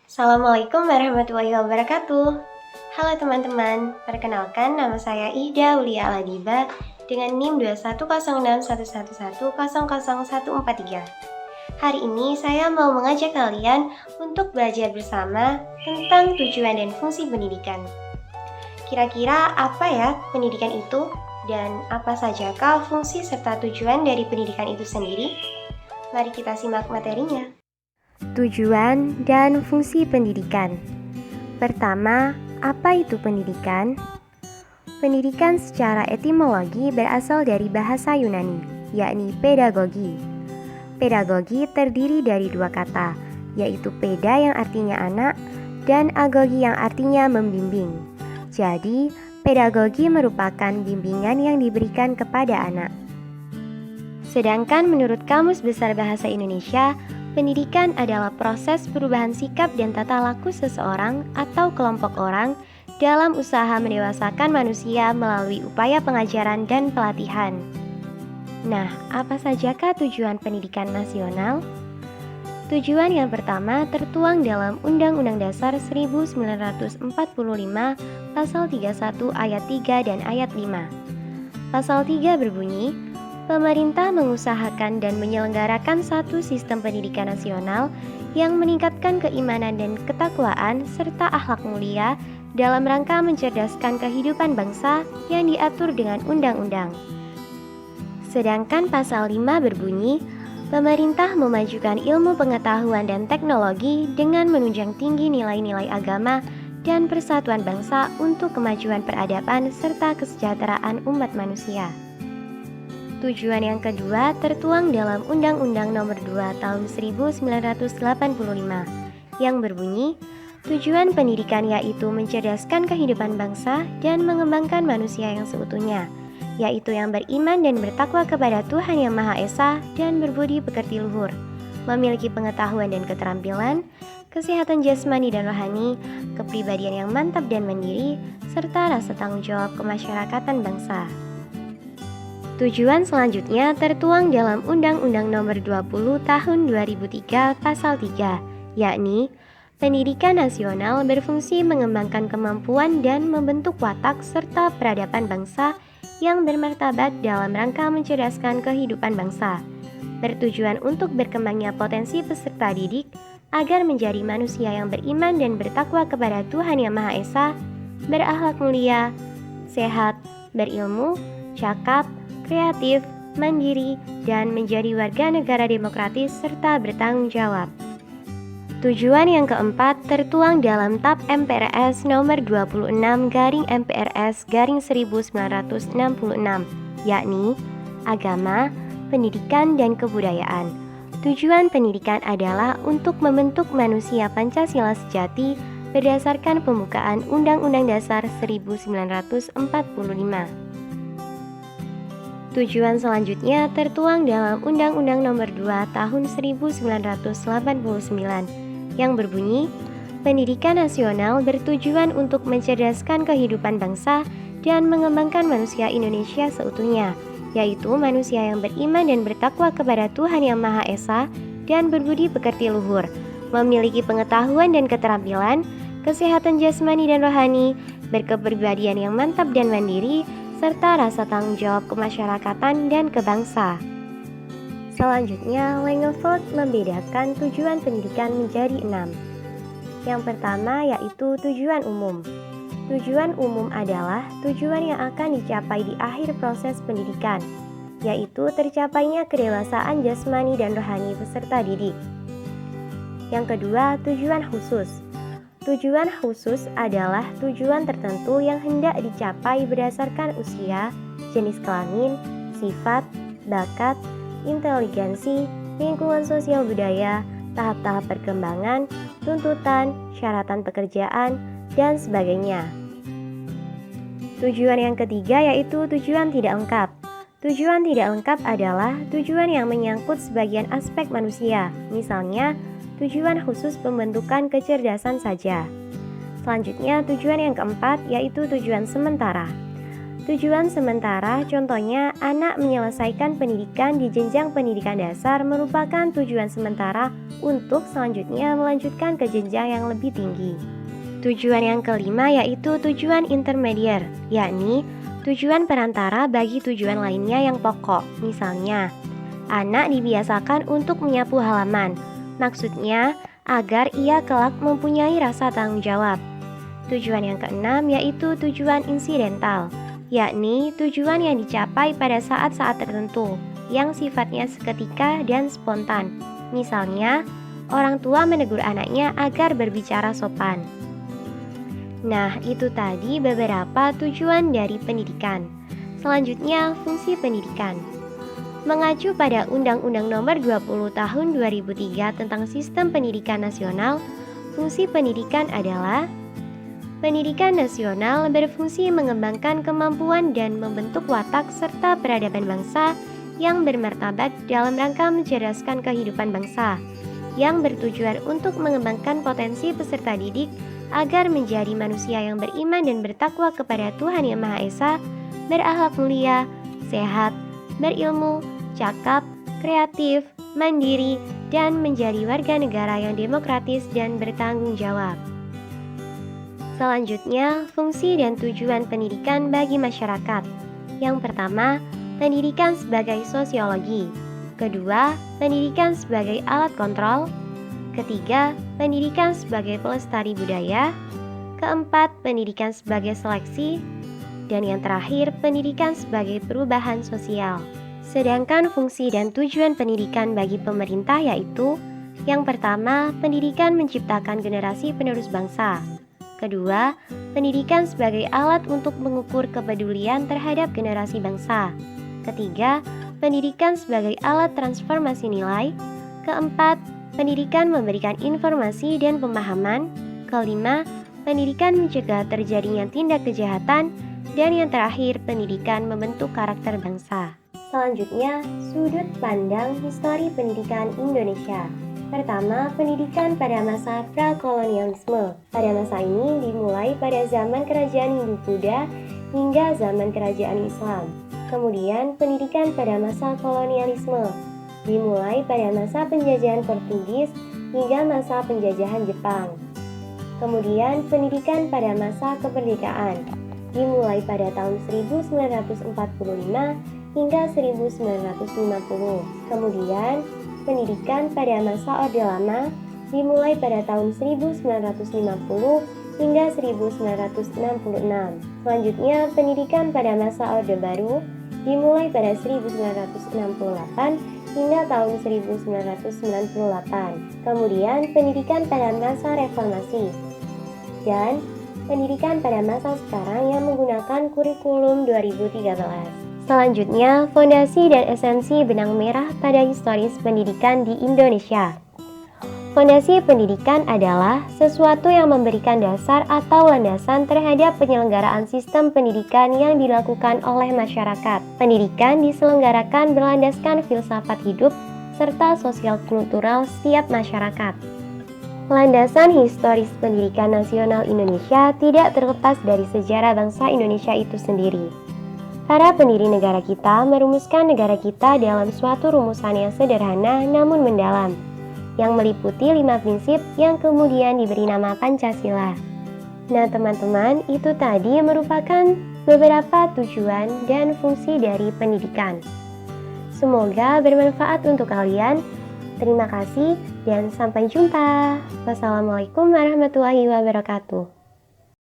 Assalamualaikum warahmatullahi wabarakatuh. Halo teman-teman, perkenalkan nama saya Ihda Ulia Aladiba dengan NIM 2106111100143. Hari ini saya mau mengajak kalian untuk belajar bersama tentang tujuan dan fungsi pendidikan. Kira-kira apa ya pendidikan itu? Dan apa sajakah fungsi serta tujuan dari pendidikan itu sendiri? Mari kita simak materinya. Tujuan dan fungsi pendidikan. Pertama, apa itu pendidikan? Pendidikan secara etimologi berasal dari bahasa Yunani, yakni pedagogi. Pedagogi terdiri dari dua kata, yaitu peda yang artinya anak dan agogi yang artinya membimbing. Jadi, pedagogi merupakan bimbingan yang diberikan kepada anak. Sedangkan menurut Kamus Besar Bahasa Indonesia, pendidikan adalah proses perubahan sikap dan tata laku seseorang atau kelompok orang dalam usaha mendewasakan manusia melalui upaya pengajaran dan pelatihan. Nah, apa sajakah tujuan pendidikan nasional? Tujuan yang pertama tertuang dalam Undang-Undang Dasar 1945 Pasal 31 Ayat 3 dan Ayat 5. Pasal 3 berbunyi, pemerintah mengusahakan dan menyelenggarakan satu sistem pendidikan nasional yang meningkatkan keimanan dan ketakwaan serta akhlak mulia dalam rangka mencerdaskan kehidupan bangsa yang diatur dengan undang-undang. Sedangkan pasal 5 berbunyi, pemerintah memajukan ilmu pengetahuan dan teknologi dengan menunjang tinggi nilai-nilai agama dan persatuan bangsa untuk kemajuan peradaban serta kesejahteraan umat manusia. Tujuan yang kedua tertuang dalam Undang-Undang Nomor 2 Tahun 1985 yang berbunyi, tujuan pendidikan yaitu mencerdaskan kehidupan bangsa dan mengembangkan manusia yang seutuhnya, yaitu yang beriman dan bertakwa kepada Tuhan Yang Maha Esa dan berbudi pekerti luhur, memiliki pengetahuan dan keterampilan, kesehatan jasmani dan rohani, kepribadian yang mantap dan mandiri, serta rasa tanggung jawab kemasyarakatan bangsa. Tujuan selanjutnya tertuang dalam Undang-Undang Nomor 20 Tahun 2003 Pasal 3, yakni pendidikan nasional berfungsi mengembangkan kemampuan dan membentuk watak serta peradaban bangsa yang bermartabat dalam rangka mencerdaskan kehidupan bangsa, bertujuan untuk berkembangnya potensi peserta didik agar menjadi manusia yang beriman dan bertakwa kepada Tuhan Yang Maha Esa, berakhlak mulia, sehat, berilmu, cakap, kreatif, mandiri, dan menjadi warga negara demokratis serta bertanggung jawab. Tujuan yang keempat tertuang dalam TAP MPRS nomor 26/MPRS/1966, yakni agama, pendidikan, dan kebudayaan. Tujuan pendidikan adalah untuk membentuk manusia Pancasila sejati berdasarkan pembukaan Undang-Undang Dasar 1945. Tujuan selanjutnya tertuang dalam Undang-Undang Nomor 2 Tahun 1989 yang berbunyi, pendidikan nasional bertujuan untuk mencerdaskan kehidupan bangsa dan mengembangkan manusia Indonesia seutuhnya, yaitu manusia yang beriman dan bertakwa kepada Tuhan Yang Maha Esa dan berbudi pekerti luhur, memiliki pengetahuan dan keterampilan, kesehatan jasmani dan rohani, berkepribadian yang mantap dan mandiri, serta rasa tanggung jawab kemasyarakatan dan kebangsa. Selanjutnya, Langeveld membedakan tujuan pendidikan menjadi 6. Yang pertama yaitu tujuan umum. Tujuan umum adalah tujuan yang akan dicapai di akhir proses pendidikan, yaitu tercapainya kedewasaan jasmani dan rohani peserta didik. Yang kedua, tujuan khusus. Tujuan khusus adalah tujuan tertentu yang hendak dicapai berdasarkan usia, jenis kelamin, sifat, bakat, inteligensi, lingkungan sosial budaya, tahap-tahap perkembangan, tuntutan, syaratan pekerjaan, dan sebagainya. Tujuan yang ketiga yaitu tujuan tidak lengkap. Tujuan tidak lengkap adalah tujuan yang menyangkut sebagian aspek manusia, misalnya tujuan khusus pembentukan kecerdasan saja. Selanjutnya, tujuan yang keempat yaitu tujuan sementara. Tujuan sementara, contohnya anak menyelesaikan pendidikan di jenjang pendidikan dasar merupakan tujuan sementara untuk selanjutnya melanjutkan ke jenjang yang lebih tinggi. Tujuan yang kelima yaitu tujuan intermedier, yakni tujuan perantara bagi tujuan lainnya yang pokok. Misalnya, anak dibiasakan untuk menyapu halaman, maksudnya agar ia kelak mempunyai rasa tanggung jawab. Tujuan yang keenam yaitu tujuan insidental, yakni tujuan yang dicapai pada saat-saat tertentu yang sifatnya seketika dan spontan. Misalnya, orang tua menegur anaknya agar berbicara sopan. Nah, itu tadi beberapa tujuan dari pendidikan. Selanjutnya, fungsi pendidikan. Mengacu pada Undang-Undang Nomor 20 Tahun 2003 tentang Sistem Pendidikan Nasional, fungsi pendidikan adalah: pendidikan nasional berfungsi mengembangkan kemampuan dan membentuk watak serta peradaban bangsa yang bermartabat dalam rangka mencerdaskan kehidupan bangsa, yang bertujuan untuk mengembangkan potensi peserta didik agar menjadi manusia yang beriman dan bertakwa kepada Tuhan Yang Maha Esa, berakhlak mulia, sehat, berilmu, cakap, kreatif, mandiri, dan menjadi warga negara yang demokratis dan bertanggung jawab. Selanjutnya, fungsi dan tujuan pendidikan bagi masyarakat. Yang pertama, pendidikan sebagai sosiologi. Kedua, pendidikan sebagai alat kontrol. Ketiga, pendidikan sebagai pelestari budaya. Keempat, pendidikan sebagai seleksi. Dan yang terakhir, pendidikan sebagai perubahan sosial. Sedangkan fungsi dan tujuan pendidikan bagi pemerintah yaitu: yang pertama, pendidikan menciptakan generasi penerus bangsa. Kedua, pendidikan sebagai alat untuk mengukur kepedulian terhadap generasi bangsa. Ketiga, pendidikan sebagai alat transformasi nilai. Keempat, pendidikan memberikan informasi dan pemahaman. Kelima, pendidikan mencegah terjadinya tindak kejahatan. Dan yang terakhir, pendidikan membentuk karakter bangsa. Selanjutnya, sudut pandang histori pendidikan Indonesia. Pertama, pendidikan pada masa prakolonialisme. Pada masa ini dimulai pada zaman kerajaan Hindu-Buddha hingga zaman kerajaan Islam. Kemudian, pendidikan pada masa kolonialisme dimulai pada masa penjajahan Portugis hingga masa penjajahan Jepang. Kemudian, pendidikan pada masa kemerdekaan dimulai pada tahun 1945 hingga 1950. Kemudian, pendidikan pada masa Orde Lama dimulai pada tahun 1950 hingga 1966. Selanjutnya, pendidikan pada masa Orde Baru dimulai pada 1968 hingga tahun 1998. Kemudian, pendidikan pada masa reformasi. Dan pendidikan pada masa sekarang yang menggunakan kurikulum 2013. Selanjutnya, fondasi dan esensi benang merah pada historis pendidikan di Indonesia. Fondasi pendidikan adalah sesuatu yang memberikan dasar atau landasan terhadap penyelenggaraan sistem pendidikan yang dilakukan oleh masyarakat. Pendidikan diselenggarakan berlandaskan filsafat hidup serta sosial kultural setiap masyarakat. Landasan historis pendidikan nasional Indonesia tidak terlepas dari sejarah bangsa Indonesia itu sendiri. Para pendiri negara kita merumuskan negara kita dalam suatu rumusan yang sederhana namun mendalam, yang meliputi 5 prinsip yang kemudian diberi nama Pancasila. Nah teman-teman, itu tadi merupakan beberapa tujuan dan fungsi dari pendidikan. Semoga bermanfaat untuk kalian. Terima kasih dan sampai jumpa. Wassalamualaikum warahmatullahi wabarakatuh.